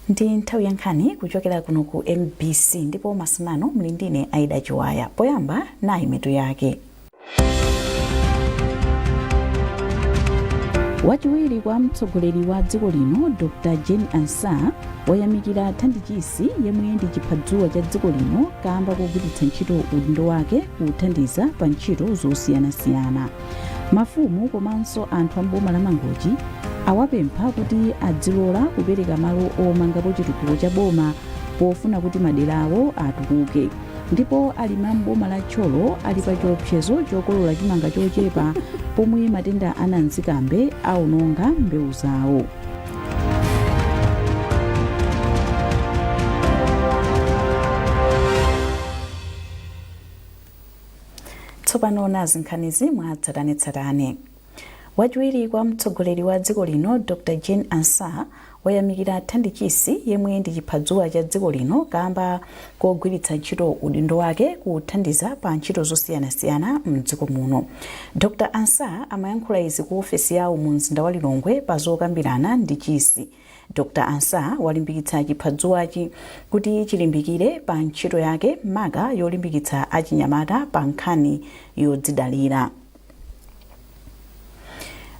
Ndi nthawi ya nkhani kuchokera kuno ku MBC ndipo masanano muli ndine Aida Chiwaya. Poyamba nayi mitu yake. Wachiwiri kwa mtsogoleri wa dziko lino Dr. Jane Ansah wayamikira thandichisi yemwe ndi chiphadzuwa cha dziko lino kamba kogwiritsa ntchito udindo wake kuthandiza pa ntchito zosiyanasiyana. Mafumu komanso anthu amboma la Mangochi awapempha kuti adzilola kupereka malo omangapo chitukuko cha boma pofuna kuti maderawo atukuke. Ndipo alimi amboma la Tcholo ali pa chiopsezo chokolola chimanga chochepa pomwe matenda ananzikambe aononga mbewu zawo. Tsopano nazi nkhanizi mwatsatanetsatane. Wachiwiri kwa mtsogoleri wa dziko lino Dr. Jane Ansah wayamikira thandichisi yemwe ndi chiphadzuwa cha dziko lino kamba kogwiritsa ntchito udindo wake kuthandiza pa ntchito zosiyanasiyana mdziko muno. Dr. Ansah amayankhula izi ku ofesi yawo mu mzinda wa Lilongwe pa zokambirana ndi chisi. Dr. Ansah walimbikitsa chiphadzuwachi kuti chilimbikire pa ntchito yake maka yolimbikitsa achinyamata pa nkhani yodzidalira.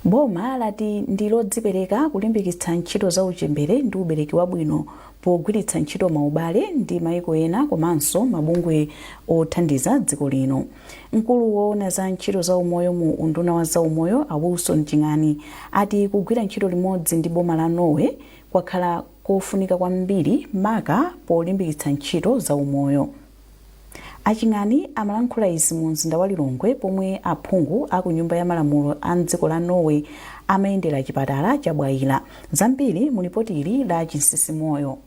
Boma lati ndilodzipereka kulimbikitsa ntchito za uchembere ndi ubereki wabwino pogwiritsa ntchito maubale ndi maiko ena komanso mabungwe othandiza dziko lino. Mkulu woona za ntchito za umoyo mu unduna wa za umoyo Awuso Nkhani ati kugwira ntchito limodzi ndi boma la Norway kwakhala kofunika kwambiri maka polimbikitsa ntchito za umoyo. Nkhani amalankhula izi mu mzinda wa Lilongwe pomwe aphungu aku nyumba ya malamulo a dziko la Norway amayendera chipatala cha Bwaila. Zambiri mu ripoti ili la Chinsisi Moyo.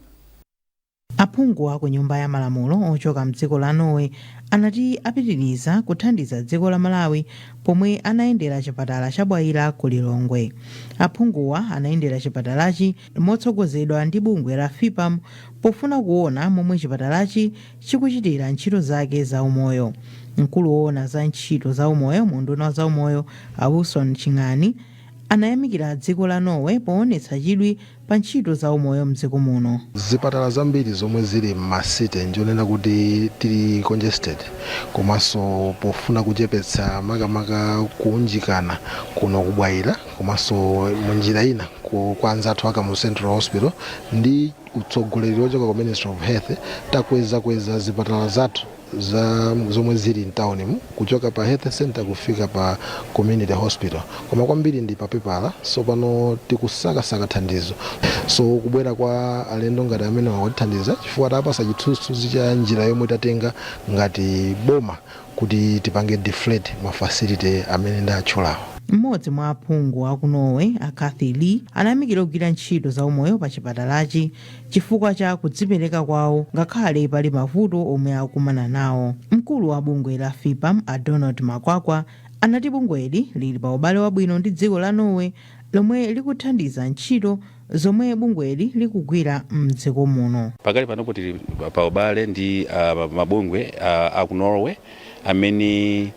Aphungu aku nyumba ya malamulo ochoka mdziko la Norway anati apitiriza kuthandiza dziko la Malawi pomwe anayendera chipatala cha Bwaila ku Lilongwe. Aphunguwa anayendera chipatalachi motsogozedwa ndi bungwe la FIPAM pofuna kuona momwe chipatalachi chikuchitira ntchito zake za umoyo. Mkulu woona za ntchito za umoyo mu unduna wa za umoyo Awuso Nkhani anayamikira dziko la Norway poonetsa chidwi pa ntchito za umoyo mdziko muno. Zipatala zambiri zomwe zili m'masite njonena kuti tili congested komanso pofuna kuchepetsa makamaka kuunjikana kuno kubwaira komanso munjira ina kwa anzathu aka mu Central Hospital ndi utsogoleri ochoka ku Ministry of Health takweza zipatala zathu zomwe zili mtauni kuchoka pa health center kufika pa community hospital koma kwambiri ndi papepala. So pano tikusaka thandizo, so kubwera kwa alendo ngati amene wakuthandiza chifukwa tapasa chithunzi cha njira yomwe tatenga ngati boma kuti tipange deflate ma facility amene ndatchulawo. Mmodzi mwa aphungu aku Norway Kathy Lee anayamikira kugwira ntchito za umoyo pa chipatalachi chifukwa cha kudzipereka kwawo ngakhale pali mavuto omwe akumana nawo. Mkulu wa bungwe la FIPAM Donald Makwakwa anati bungweli lili pa ubale wabwino ndi dziko la Norway lomwe likuthandiza ntchito zomwe bungweli likugwira mdziko muno. Pakali panopo tili pa ubale ndi mabungwe aku Norway amene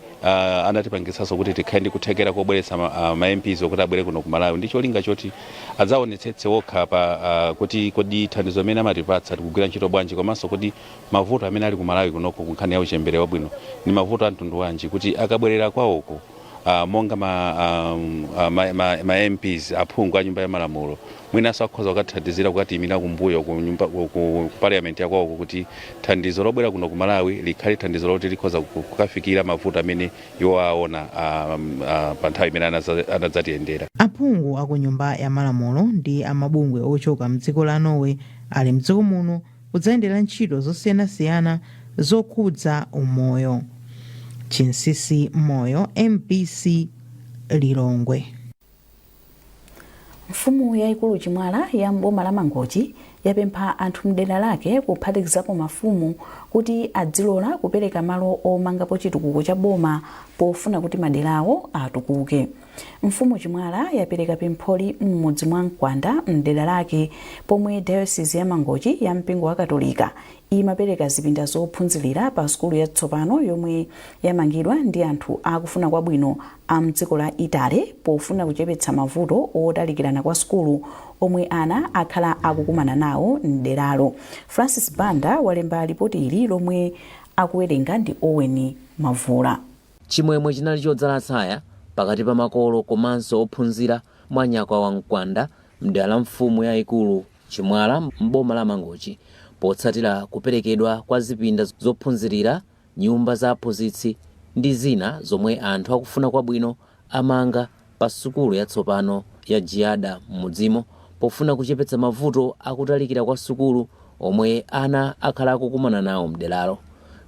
anatipangisaso kuti tikhale ndi kuthekera kobweretsa ma MPs okuti abwere kuno ku Malawi ndi cholinga choti adzaonetsetse wokha pa kuti kodi thandizo amene amatipatsa tikugwira ntchito bwanji komanso kodi mavuto amene ali ku Malawi kunoko ku nkhani ya uchembere wabwino ni mavuto a mtundu wanji kuti akabwerera kwawoko monga ma MPs aphungu a nyumba ya malamulo mwinaso akhoza kukathandizira kukatimira kumbuyo ku Parliamentary kwawoko kuti thandizo lobwera kuno ku Malawi likhale thandizo loti likhoza kukafikira mavuto amene iwo aona pa nthawi imene anadzatiyendera. Aphungu aku nyumba ya malamulo ndi amabungwe ochoka mdziko la Norway ali mdziko muno kudzayendera ntchito zosiyanasiyana zokhudza umoyo. Chinsisi Moyo, MBC Lilongwe. Mfumu yaikulu chimwala ya mboma la Mangochi yapempha anthu mdera lake kuphatikizapo mafumu kuti adzilola kupereka malo omangapo chitukuko cha boma pofuna kuti maderawo atukuke. Mfumu chimwala yapereka pempholi mmodzi mwa Nkwanda mdera lake pomwe Diocese ya Mangochi ya mpingo wa Katolika imapereka zipinda zophunzirira pa skulu yatsopano yomwe yamangidwa ndi anthu akufuna kwabwino a mdziko la Italy pofuna kuchepetsa mavuto otalikirana kwa skulu omwe ana akhala akukumana nawo mderalo. Francis Banda walemba ripoti ili lomwe akuwerenga ndi Owen Mavula. Chimwemwe chinali chodzala tsaya pakati pa makolo komanso ophunzira mwa Nyakwa wa Nkwanda mdera la mfumu yayikulu Chimwala m'boma la Mangochi potsatira kuperekedwa kwa zipinda zophunzirira, nyumba za aphunzitsi ndi zina zomwe anthu akufuna kwabwino amanga pa sukulu yatsopano ya Jiada m'mudzimo pofuna kuchepetsa mavuto akutalikira kwa sukulu omwe ana akhala akukumana nawo mderalo.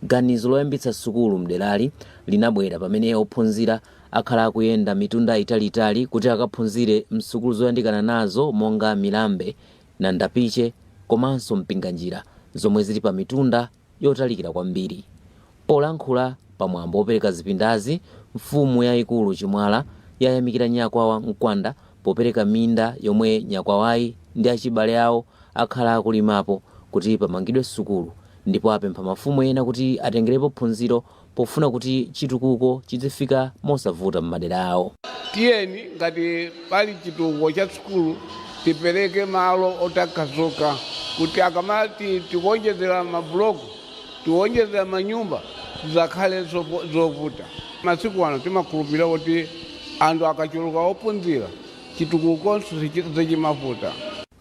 Ganizo loyambitsa sukulu mderali linabwera pamene ophunzira akhala akuyenda mitunda italiitali kuti akaphunzire msukulu zoyandikana nazo monga Milambe na Ndapiche komanso Mpinganjira zomwe zili pa mitunda yotalikira kwambiri. Polankhula pamwambo opereka zipindazi, mfumu yayikulu Chimwala yayamikira Nyakwa wa Nkwanda popereka minda yomwe Nyakwawayi ndi achibale awo akhala akulimapo kuti pamangidwe sukulu, ndipo apempha mafumu ena kuti atengerepo phunziro pofuna kuti chitukuko chizifika mosavuta m'madera awo. Tiyeni ngati pali chitukuko cha sukulu tipereke malo otakazoka kuti akamati tiwonjezera mabloku, tiwonjezera manyumba zakhale zovuta. Masiku ano timakhulupirira kuti anthu akachuluka ophunzira chitukukonso sichimavuta.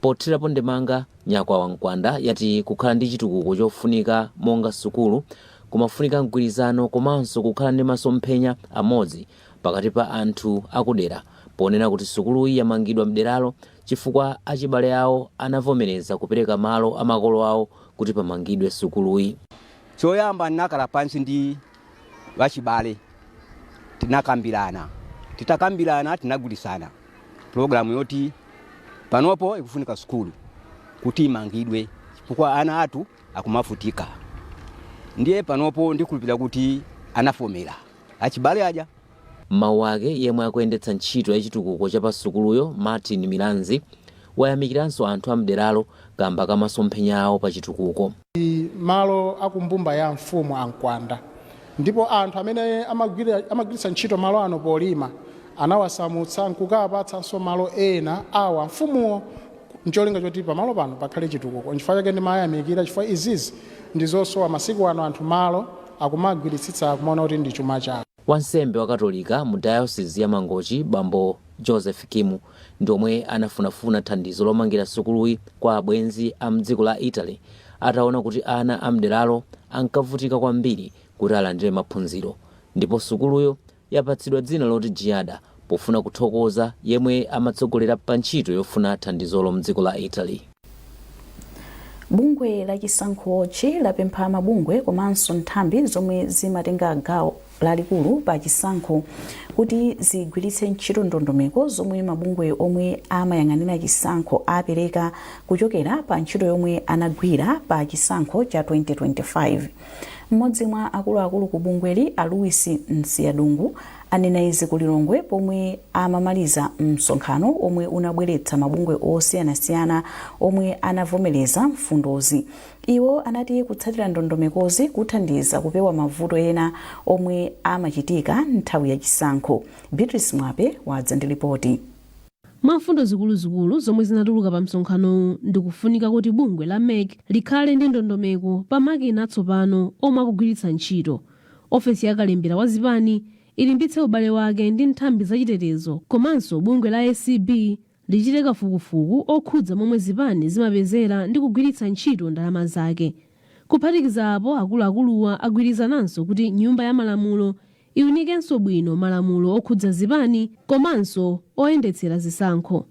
Pothirapo ndemanga, Nyakwa wa Nkwanda yati kukhala ndi chitukuko chofunika monga sukulu kumafunika mgwirizano komanso kukhala ndi masomphenya amodzi pakati pa anthu akudera, ponena kuti sukuluyi yamangidwa mderalo chifukwa achibale awo anavomereza kupereka malo amakolo awo kuti pamangidwe sukuluyi. Choyamba nakala pansi ndi wachibale tinakambirana, titakambirana tinagwirizana programu yoti panopo ikufunika sukulu kuti imangidwe chifukwa ana athu akumafutika. Ndiye panopo ndikulupira kuti anafomera achibale aja. Mawu ake yemwe akuyendetsa ntchito ya chitukuko cha pasukuluyo Martin Milanzi wayamikiranso anthu amderalo kamba ka masomphenya awo pa chitukuko. Malo akumbumba ya mfumu Ankwanda, ndipo anthu amene amagwiritsa ntchito malo ano polima anawasamutsa nkukapatsanso malo ena awa mfumuwo ncholinga choti pamalo pano pakhale chitukuko. Nchifukwa chake ndimayamikira chifukwa izizi ndizosowa masiku ano anthu malo akumagwiritsitsa kumaona kuti ndi chuma chawo. Wansembe wa Katolika mu Diocese ya Mangochi Bambo Joseph Kimu ndomwe anafunafuna thandizo lomangira sukuluyi kwa abwenzi a mdziko la Italy ataona kuti ana amderalo ankavutika kwambiri kuti alandire maphunziro, ndipo sukuluyo yapatsidwa dzina loti Jiada pofuna kuthokoza yemwe amatsogolera pa ntchito yofuna thandizolo mdziko la Italy. Bungwe la chisankhochi lapempha mabungwe komanso nthambi zomwe zimatenga gawo lalikulu pa chisankho kuti zigwiritse ntchito ndondomeko zomwe mabungwe omwe amayang'anira chisankho apereka kuchokera pa ntchito yomwe anagwira pa chisankho cha 2025. Mmodzi mwa akuluakulu ku bungweli Louis Msiyadungu anena izi ku Lilongwe pomwe amamaliza msonkhano omwe unabweretsa mabungwe osiyanasiyana omwe anavomereza mfundozi. Iwo anati kutsatira ndondomekozi kuthandiza kupewa mavuto ena omwe amachitika nthawi ya chisankho. Beatrice Mwape wadza ndi ripoti. Mfundo zikuluzikulu zomwe zinatuluka pa msonkhano ndikufunika kuti bungwe la MEC likhale ndi ndondomeko pa makina atsopano omwe akugwiritsa ntchito. Ofesi ya kalembera wa zipani ilimbitse ubale wake ndi nthambi zachitetezo, komanso bungwe la ACB lichite kafukufuku okhudza momwe zipani zimapezera ndi kugwiritsa ntchito ndalama zake. Kuphatikiza apo akuluakuluwa agwirizananso kuti nyumba ya malamulo iwunikenso bwino malamulo okhudza zipani komanso oyendetsera zisankho.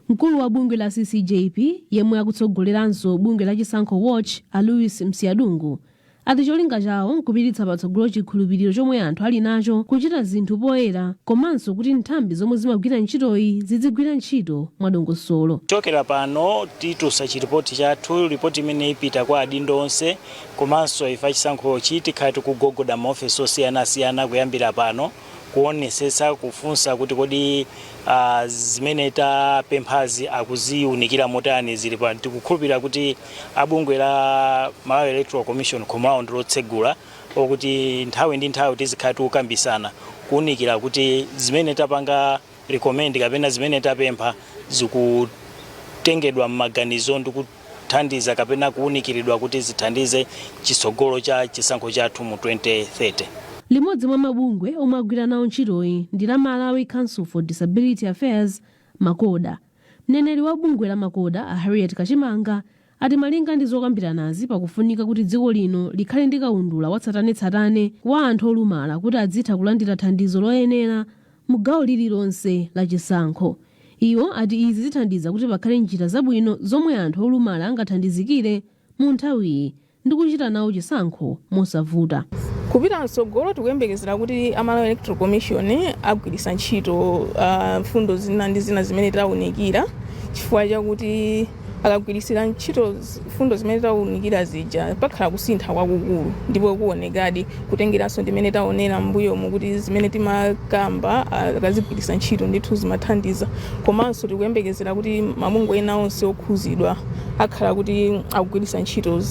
Mkulu wa bungwe la CCJP yemwe akutsogoleranso bungwe la chisankho Watch Louis Msiyadungu ati cholinga chawo nkupititsa patsogolo chikhulupiriro chomwe anthu ali nacho kuchita zinthu poyera komanso kuti nthambi zomwe zimagwira ntchitoyi zizigwira ntchito mwadongosolo. Chokera pano titusa chiripoti chathu, ripoti imene ipita kwa adindo onse komanso ifa chisankhochi tikhala tikugogoda maofesi osiyanasiyana kuyambira pano kuonesesa kufunsa kuti kodi zimene tapemphazi akuziunikira motani zili pano. Tikukhulupirira kuti abungwe la Malawi Electoral Commission khomawo ndilotsegula okuti nthawi ndi nthawi tizikhala tikukambisana kuunikira kuti zimene tapanga recommend kapena zimene tapempha kutengedwa m'maganizo ndi kuthandiza kapena kuwunikiridwa kuti zithandize chisogolo cha chisankho chathu mu 2030. Limodzi mwa mabungwe omwe agwira nawo ntchitoyi ndi la Malawi Council for Disability Affairs, Makoda. Mneneri wa bungwe la Makoda, Harriet Kachimanga, ati malinga ndi zokambiranazi pakufunika kuti dziko lino likhale ndi kaundula watsatanetsatane wa anthu olumala kuti adzitha kulandira thandizo loyenera mu gawo lililonse la chisankho. Iwo ati izi zithandiza kuti pakhale njira zabwino zomwe anthu olumala angathandizikire mu nthawiyi ndi kuchita nawo chisankho mosavuta. Kupita msogolo tikuyembekezera kuti Malawi Electoral Commission agwiritsa ntchito mfundo zina ndi zina zimene tawunikira chifukwa chakuti akagwirisira ntchito mfundo zimene tawunikira zija pakhala kusintha kwakukulu ndipo kuonekadi kutengeranso ndimene taonera mbuyo mukuti zimene timakamba akazigwiritsa ntchito ndithu zimathandiza. Komanso tikuyembekezera kuti mabungwe ena onse okhuzidwa akhala kuti akugwiritsa ntchito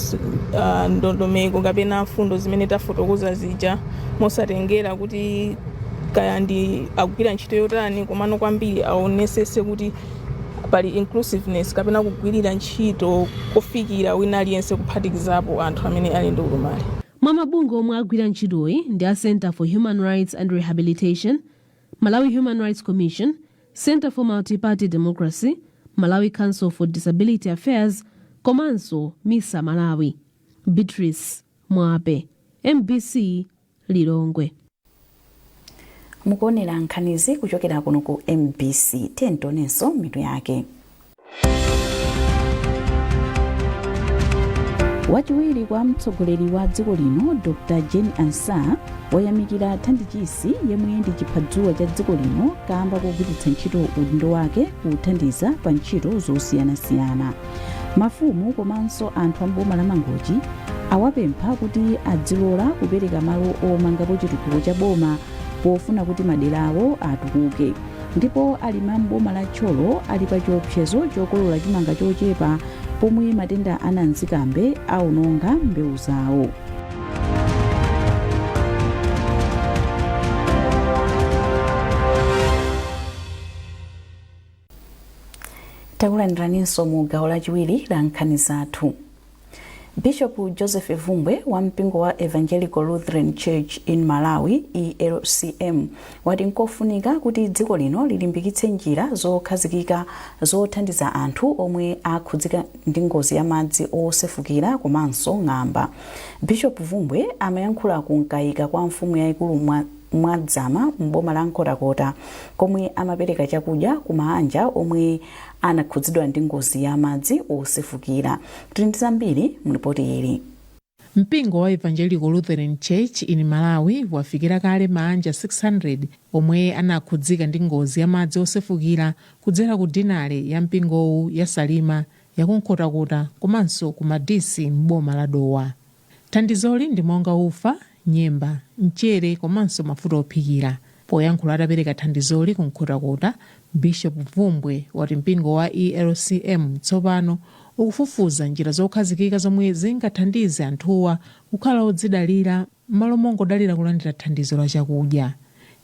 ndondomeko kapena mfundo zimene tafotokoza zija mosatengera kuti kaya ndi akugwira ntchito yotani, komano kwambiri aonesese kuti pali inclusiveness kapena kugwirira ntchito kofikira wina aliyense kuphatikizapo anthu amene ali ndi ulumali. Mwa mabungwe omwe agwira ntchitoyi ndi a Center for Human Rights and Rehabilitation, Malawi Human Rights Commission, Center for Multi-Party Democracy, Malawi Council for Disability Affairs, komanso Misa Malawi. Beatrice Mwape, MBC, Lilongwe. Mukuonera nkhanizi kuchokera kuno ku MBC. Tentonenso mitu yake. Wachiwiri kwa mtsogoleri wa dziko lino Dr. Jane Ansah wayamikira thandichisi yemwe ndi chiphadzuwa cha dziko lino kamba kugwiritsa ntchito udindo wake kuthandiza pa ntchito zosiyanasiyana. Mafumu komanso anthu amboma la Mangochi awapempha kuti adzilola kupereka malo omangapo chitukuko cha boma pofuna kuti maderawo atukuke. Ndipo alimi amboma la Tcholo ali pa chiopsezo chokolola chimanga chochepa pomwe matenda ananzikambe aononga mbewu zawo. Takulandiranso mu gawo lachiwiri la nkhani zathu. Bishop Joseph Vumbwe wa mpingo wa Evangelical Lutheran Church in Malawi ELCM wati nkofunika kuti dziko lino lilimbikitse njira zokhazikika zothandiza anthu omwe akhudzika ndi ngozi ya madzi osefukira komanso ng'amba. Bishop Vumbwe amayankhula kunkayika kwa mfumu yayikulu mwadzama mboma la Nkhotakota komwe amapereka chakudya ku maanja omwe anakhudzidwa ndi ngozi ya madzi osefukira. Tindi zambiri mlipoti ili. Mpingo wa Evangelical Lutheran Church in Malawi wafikira kale maanja 600 omwe anakhudzika ndi ngozi ya madzi osefukira kudzera ku dinale ya mpingowu ya Salima ya Nkhotakota komanso ku madisi mboma la Dowa. Thandizoli ndi monga ufa, nyemba, mchere komanso mafuta ophikira. Poyankhula atapereka thandizoli ku Nkhotakota, Bishop Vumbwe wati mpingo wa ELCM tsopano ukufufuza njira zokhazikika zomwe zingathandize anthuwa kukhala odzidalira malo mongodalira kulandira thandizo la chakudya.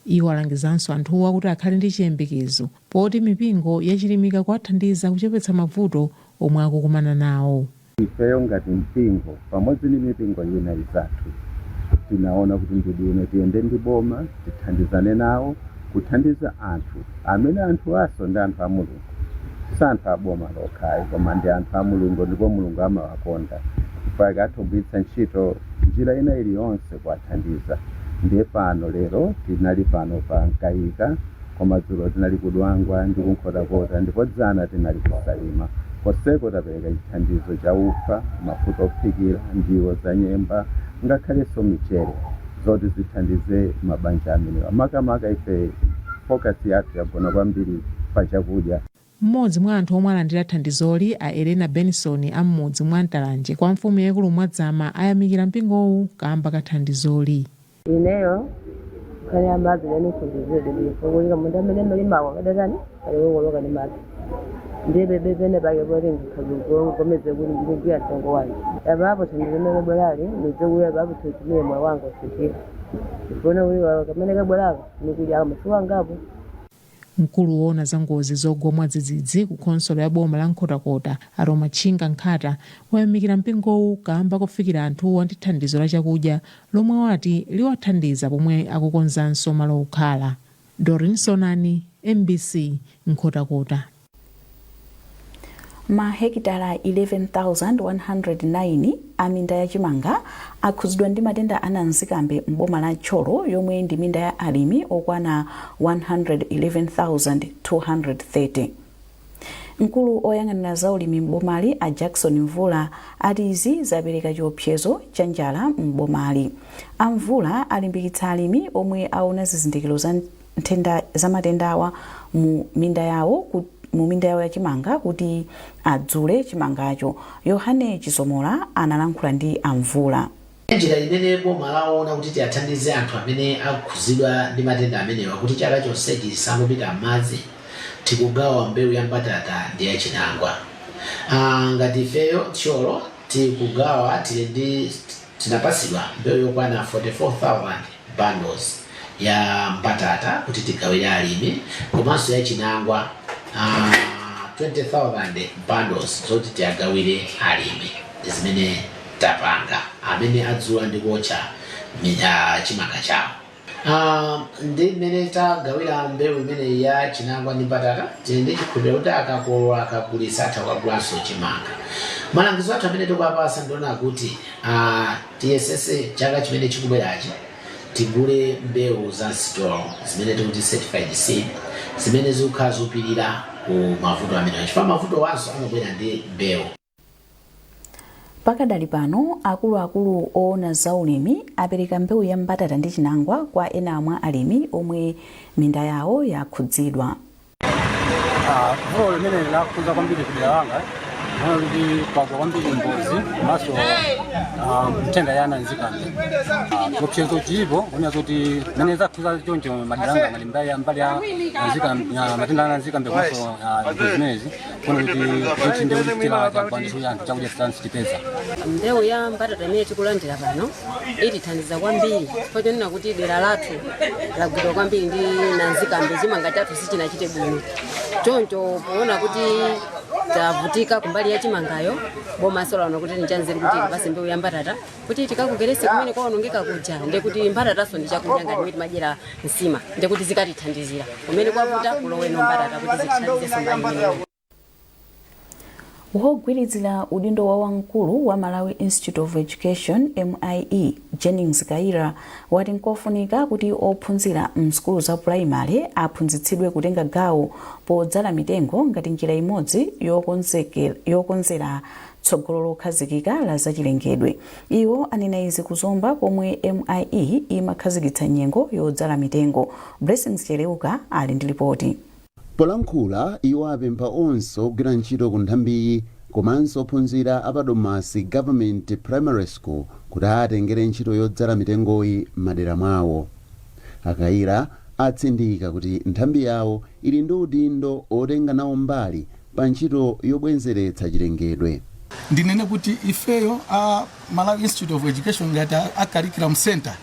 Iwo alangizanso anthuwa kuti akhale ndi chiyembekezo poti mipingo yachilimika kuwathandiza kuchepetsa mavuto omwe akukumana nawo. Ifeyo ngati mpingo pamodzi ndi mipingo ina izathu tinaona kuti ndibwino tiyende ndi boma tithandizane nawo kuthandiza anthu amene anthu aso ndi anthu a Mulungu, si anthu a boma lokhayi koma ndi anthu a Mulungu ndipo Mulungu amawakonda. Ifeyo atogwiritsa ntchito njira ina iliyonse kuwathandiza. Ndiye pano lero tinali pano pa Nkayika koma dzulo tinali kudwangwa ndi ku Nkhotakota ndipo dzana tinali ku Salima. Koseko tapereka chithandizo cha ufa, mafuta ophikira, ndiwo za nyemba ngakhalenso michere zoti zithandize mabanja amenewa. Makamaka ife focus yathu yagona kwambiri pa chakudya. Mmodzi mwa anthu omwe alandira thandizoli a Elena Benson am'mudzi mwa Ntalanje kwa mfumu yayikulu mwadzama ayamikira mpingowu kamba ka thandizoli. Ineyo kali amazi yanifundizwe ndifungulia mundu amene malima wakadazani aliwoloka ni madzi. Ndiye bebene bage bori ngikalugo ngomeze kuri ngikuya tongo wanje. Ababo thandizwe bolali nizokuya ababo tutimye mwa wangu sikira. Bona uri wa kamene ka bolali nikuja amasuwa ngabo. Mkulu woona za ngozi zogwa mwadzidzidzi ku khonsolo ya boma la Nkhotakota Aroma Chinga Nkhata wayamikira mpingowu kamba kufikira anthuwa ndi thandizo la chakudya lomwe wati liwathandiza pomwe akukonzanso malo okhala. Dorin Sonani, MBC, Nkhotakota. Mahekitala 11,109 aminda ya chimanga akhudzidwa ndi matenda ananzikambe m'boma la Tcholo yomwe ndi minda ya alimi okwana 111,230. Mkulu oyang'anira za ulimi m'bomali a Jackson Mvula ati izi zapereka chiopsezo cha njala m'bomali. Amvula alimbikitsa alimi omwe aona zizindikiro za matendawa mu minda yawo ya chimanga kuti adzule chimangacho. Yohane Chisomola analankhula ndi Amvula. Njira imene boma laona kuti tiyathandize anthu amene akhudzidwa ndi matenda amenewa kuti chaka chonsechi sangopita m'madzi, tikugawa mbewu ya mbatata ndi ya chinangwa. Ngati ifeyo Tcholo tikugawa tinapasidwa mbewu yokwana 44,000 bundles ya mbatata kuti tigawire alimi, komanso ya chinangwa 20,000 bundles zoti tiyagawire alimi zimene tapanga amene adzula ndi kuotcha chimanga chawo. Ndi mmene tagawira mbewu imene ya chinangwa ndi mbatata tili ndi chikhulupiriro kuti akakolola akagulitsa atha kukagulanso chimanga. Malangizo athu amene tikuwapasa ndiona kuti tiyesese chaka chimene chikubwerachi tigule mbewu za sitolo zimene tikuti certified seed zimene zikukhala zopirira ku mavuto amenewa chifukwa mavuto wanso amabwera ndi mbewu. Pakadali pano akuluakulu oona za ulimi apereka mbewu ya mbatata ndi chinangwa kwa ena amwa alimi omwe minda yawo yakhudzidwa. Vuto limene lakhudza kwambiri kudera langa kuti kwagwa kwambiri mbozi komanso matenda ya ananzikambe. Chiopsezo chilipo kuona kuti mmene zakhudza choncho madera anga mbali ya matenda ananzikambe komanso zimenezi kuona kuti zothinde kuti tila chakwandiso anthu chakudya sitipeza. Mbewu ya mbatata imene tikulandira pano itithandiza kwambiri chifukwa chonena kuti dera lathu lagwidwa kwambiri ndi nanzikambe chimanga chathu sichinachite bwino. Choncho poona kuti tavutika kumbali ya chimangayo boma solano kuti nichanzeri kuti tipase mbewu ya mbatata kuti tikakugerese kumene kwaonongeka kuja ndekuti mbatataso ndi chakudya ngati mwiti majera nsima ndekuti zikatithandizira kumene kwavuta kuloweno mbatata kuti zitithandize mbali imeneyo. Wogwirizira udindo wa wamkulu wa Malawi Institute of Education MIE Jennings Kaira wati nkofunika kuti ophunzira msukulu za primary aphunzitsidwe kutenga gawo podzala mitengo ngati njira imodzi yokonzera tsogolo lokhazikika la zachilengedwe. Iwo anena izi kuzomba pomwe MIE imakhazikitsa nyengo yodzala mitengo. Blessings Chereuka ali ndi ripoti. Polankhula iwo apempha onse ogwira ntchito ku nthambiyi komanso ophunzira apadomasi Government Primary School kuti atengere ntchito yodzala mitengoyi m'madera mwawo. Akaira atsindika kuti nthambi yawo ili ndi udindo otenga nawo mbali pa ntchito yobwezeretsa chilengedwe. Ndinene kuti ifeyo Malawi Institute of Education ngati a curriculum center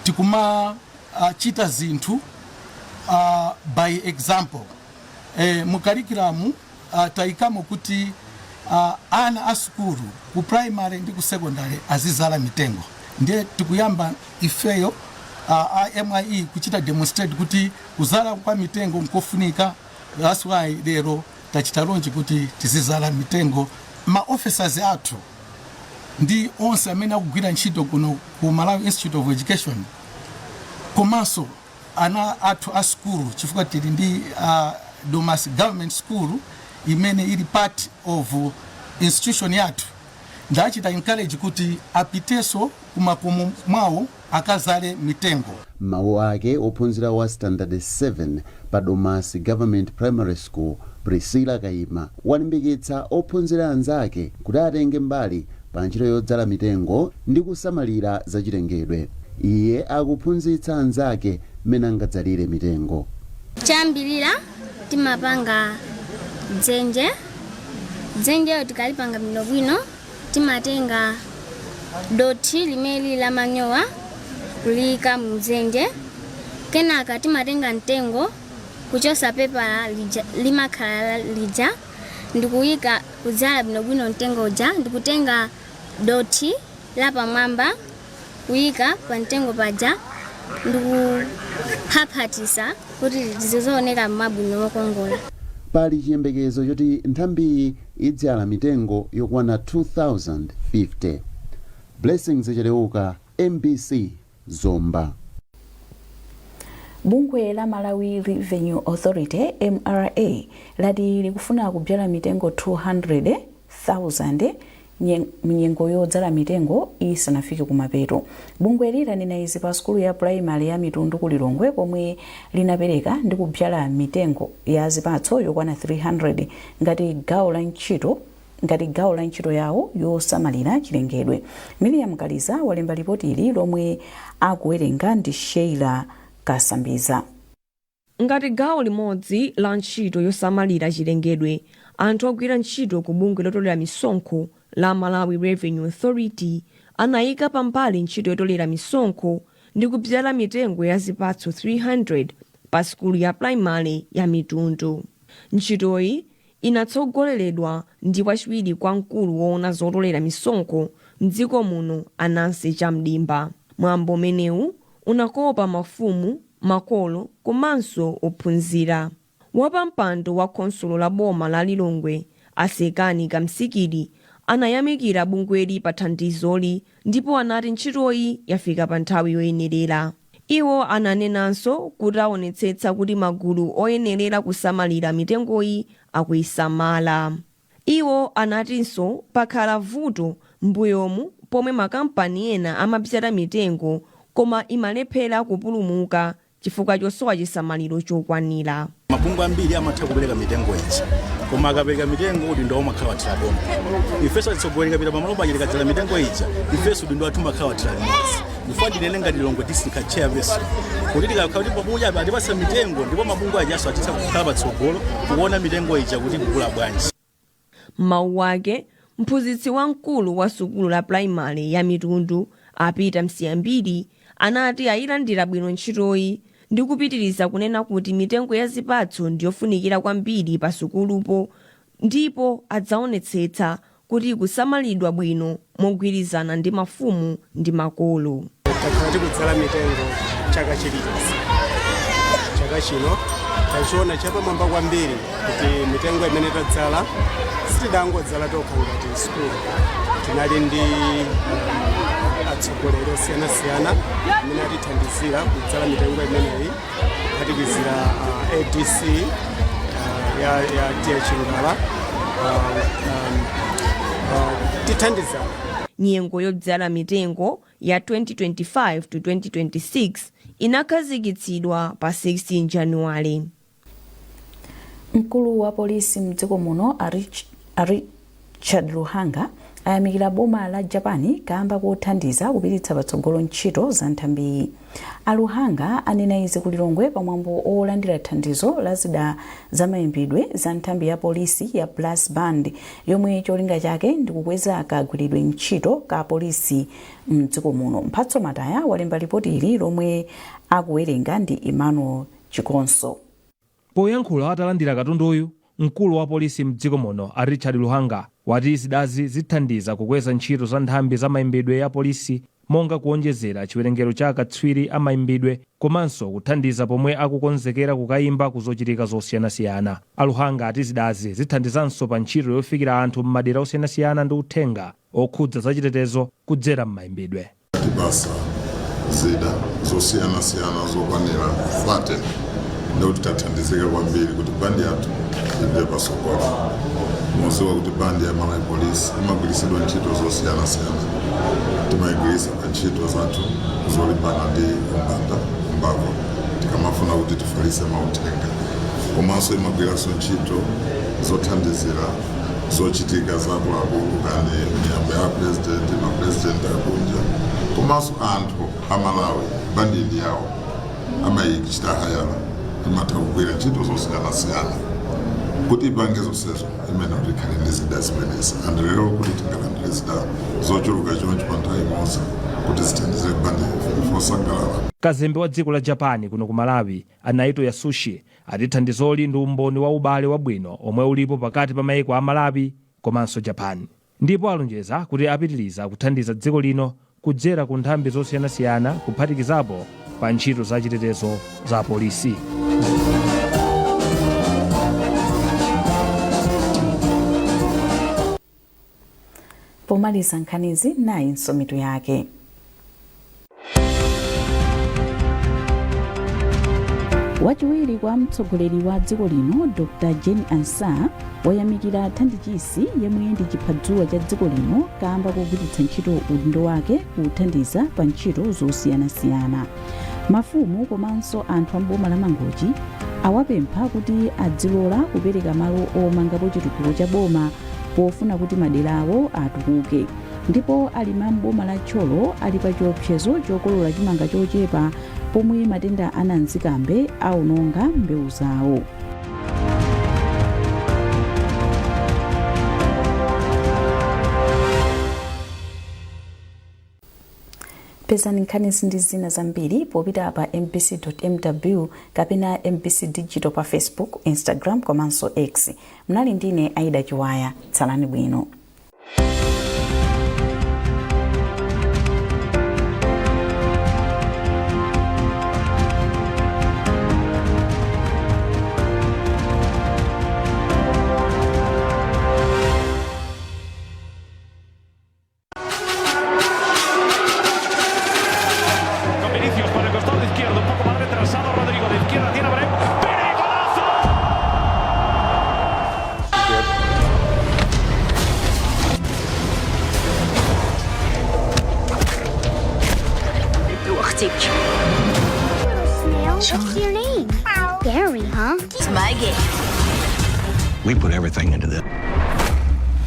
tikuma chita zinthu by example. Mu curriculum taikamo kuti ana a sukulu ku primary ndi ku secondary azizala mitengo. Ndiye tikuyamba ifeyo MIE kuchita demonstrate kuti kuzala kwa mitengo nkofunika. That's why lero tachita launch kuti tizizala mitengo. Ma officers athu ndi onse amene akugwira ntchito kuno ku Malawi Institute of Education komanso ana athu a skulu chifukwa tili ndi Domas Government School imene ili part of institution yathu ndachita encourage kuti apiteso kumakomo mwawo akazale mitengo. Mawu ake ophunzira wa standard 7 pa Domas Government Primary School Priscilla Kaima walimbikitsa ophunzira anzake kuti atenge mbali pa ntchito yodzala mitengo ndi kusamalira zachilengedwe. Iye akuphunzitsa anzake mmene angadzalire mitengo. Chambirira timapanga dzenje tikalipanga bwino bwino timatenga doti limeli la manyowa kulika mdzenje kenaka timatenga mtengo kuchosa pepa limakhala lija ndikuyika kudzala bwinobwino mtengo uja ndikutenga doti lapamwamba kuyika pa mtengo paja ndikuphaphatisa kuti zizooneka mabwino mokongola. Pali chiyembekezo choti nthambi idzala mitengo yokwana 2050. Blessings Echeleuka, MBC Zomba. Bungwe la Malawi Revenue Authority MRA lati likufuna kubyala mitengo 200,000 mnyengo yodzala mitengo isanafike kumapeto. Bungwe lanena izi pa skulu ya primary ya Mitundu ku Lilongwe komwe linapereka ndi kubyala mitengo ya zipatso yokwana 300 ngati gawo la ntchito yawo yosamalira chilengedwe. Miriam Kaliza walemba ripoti ili lomwe akuwerenga ndi Sheila Kasambiza. Ngati gawo limodzi la ntchito yosamalira chilengedwe, anthu ogwira ntchito ku bungwe lotolera misonkho la Malawi Revenue Authority anayika pambali ntchito yotolera misonkho ndi kubyala mitengo ya zipatso 300 pa skulu ya primary ya Mitundu. Ntchitoyi inatsogoleredwa ndi wachiwiri kwa mkulu woona zotolera misonkho m'dziko muno Anansi Chamdimba. Mwambo umenewu unakopa mafumu, makolo komanso ophunzira. Wapampando wa khonsolo la boma la Lilongwe Asekani Kamsikiri anayamikira bungweli pa thandizoli ndipo anati ntchitoyi yafika pa nthawi yoyenerera. Iwo ananenanso kuti aonetsetsa kuti magulu oyenerera kusamalira mitengoyi akuisamala. Iwo anatinso pakhala vuto mbuyomu pomwe makampani ena amabyala mitengo koma imalephera kupulumuka chifukwa chosowa chisamaliro chokwanira. Mabungwe ambiri amatha kupereka mitengo ichi koma akapereka mitengo kuti ndo makhawa tiradoma. Ifeso atsogolereka pita pamalo pachileka dzala mitengo ichi ifeso ndi athu makhawa tiradimodzi. Ifadi nenenga Lilongwe district chairperson kuti tikakhala pabuja atipasa mitengo ndipo mabungwe ajaso atitsa kukhala patsogolo kuona mitengo ichi kuti kukula bwanji. Mawu ake mphunzitsi wamkulu wa sukulu la primary ya Mitundu apita Msiyambiri anati ayilandira bwino ntchitoyi ndi kupitiriza kunena kuti mitengo ya zipatso ndiyofunikira kwambiri pa sukulupo ndipo adzaonetsetsa kuti kusamalidwa bwino mogwirizana ndi mafumu ndi makolo. Takhala tikudzala mitengo chaka chilichonse. Chaka chino tachiona chapamwamba kwambiri kuti mitengo imene tadzala sitidangodzala tokha ngati sukulu. Tinali ndi atsogoleri osiyanasiyana amene atithandizira kudzala mitengo imeneyi kuphatikizira ADC ya Chingala tithandizana. Nyengo yodzala mitengo ya 2025 to 2026 inakhazikitsidwa pa 16 Januwale. Mkulu wa polisi mdziko muno Richard Luhanga ayamikira boma la Japani kamba kothandiza kupititsa patsogolo ntchito za nthambi. Aluhanga anena izi ku Lilongwe pamwambo olandira thandizo la zida za mayimbidwe za nthambi ya polisi ya Brass Band yomwe cholinga chake ndi kukweza kagwiridwe ntchito ka polisi mdziko muno. Mphatso Mataya walemba ripoti ili lomwe akuwerenga ndi Emmanuel Chikonso. Poyankhula atalandira katunduyu, mkulu wa polisi mdziko muno Richard Luhanga wati zidazi zithandiza kukweza ntchito za nthambi za mayimbidwe ya polisi monga kuonjezera chiwerengero cha akatswiri a mayimbidwe komanso kuthandiza pomwe akukonzekera kukayimba kuzochitika zosiyanasiyana. Aluhanga ati zidazi zithandizanso pa ntchito yofikira anthu m'madera osiyanasiyana ndi uthenga okhudza zachitetezo kudzera m'mayimbidwe. Tibasa zida zosiyanasiyana zokwanira 40 ndio tutathandizika kwambiri kuti bandi yathu inde pasokolo. Muziwa kuti bandi ya Malawi Police imagwirisidwa ntchito zosiyanasiyana. Timayigwirisa pa ntchito zathu zolimbana ndi umbanda mbavo tikamafuna kuti tifalitse mauthenga. Komanso imagwiriranso ntchito zothandizira zochitika zakuluakulu kandi miyambo ya president mapresident akunja. Komanso anthu a Malawi bandi yawo amayichita hayala imatha kugwira ntchito zosiyanasiyana kuti ipange zonsezo imene kuti ikhale ndi zida zimenezi and lero kuti tingalandire zida zochuluka chonchi pa nthawi imodzi kuti zithandizire banja fosangalala. kazembe wa dziko la Japan kuno ku Malawi Naito Yasushi ati thandizoli ndi umboni wa ubale wabwino omwe ulipo pakati pa mayiko a Malawi komanso Japan, ndipo alonjeza kuti apitiriza kuthandiza dziko lino kudzera ku nthambi zosiyanasiyana kuphatikizapo pa ntchito za chitetezo za polisi. Pomaliza nkhanizi nayi nsomitu yake. Wachiwiri kwa mtsogoleri wa dziko lino Dr. Jane Ansah wayamikira thandichisi yemwe ndi chiphadzuwa cha dziko lino kamba kogwiritsa ntchito udindo wake kuthandiza pa ntchito zosiyanasiyana. Mafumu komanso anthu a mboma la Mangochi awapempha kuti adzilola kupereka malo omangapo chitukuko cha boma pofuna kuti maderawo atukuke, ndipo alimi a mboma la Tcholo ali pa chiopsezo chokolola chimanga chochepa pomwe matenda a nanzikambe aononga mbewu zawo. Pezani nkhanizi ndi zina zambiri popita pa mpc.mw kapena mpc digital pa Facebook, Instagram komanso X. Mnali ndine Aida Chiwaya, tsalani bwino. What's your name? Gary, huh? It's my game. We put everything into this.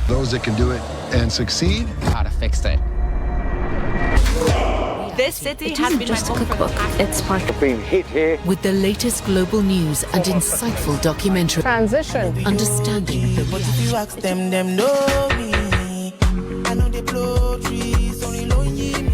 Those that can do it and succeed, how to fix it. This city It has isn't been just a my home for cookbook, it's part of being hit here with the latest global news and insightful documentary. Transition. Understanding the But if you ask them know me. I know they blow trees, only lonely me.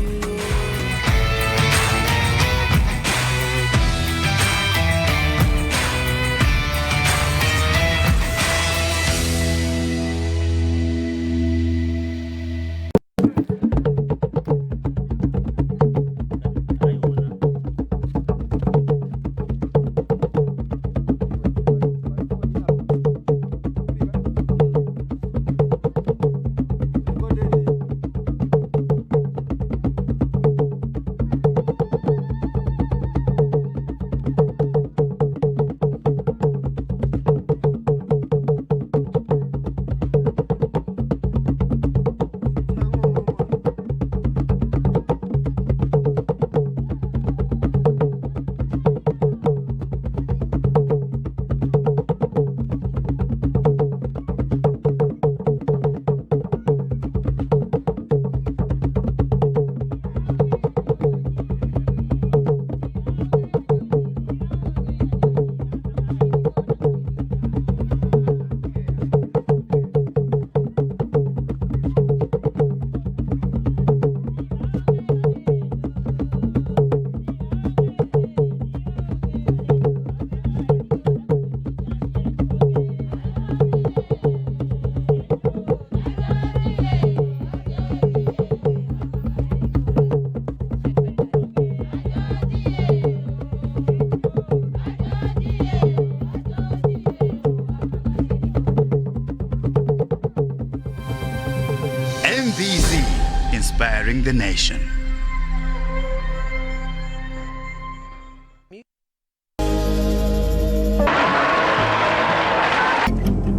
MVZ, inspiring the nation.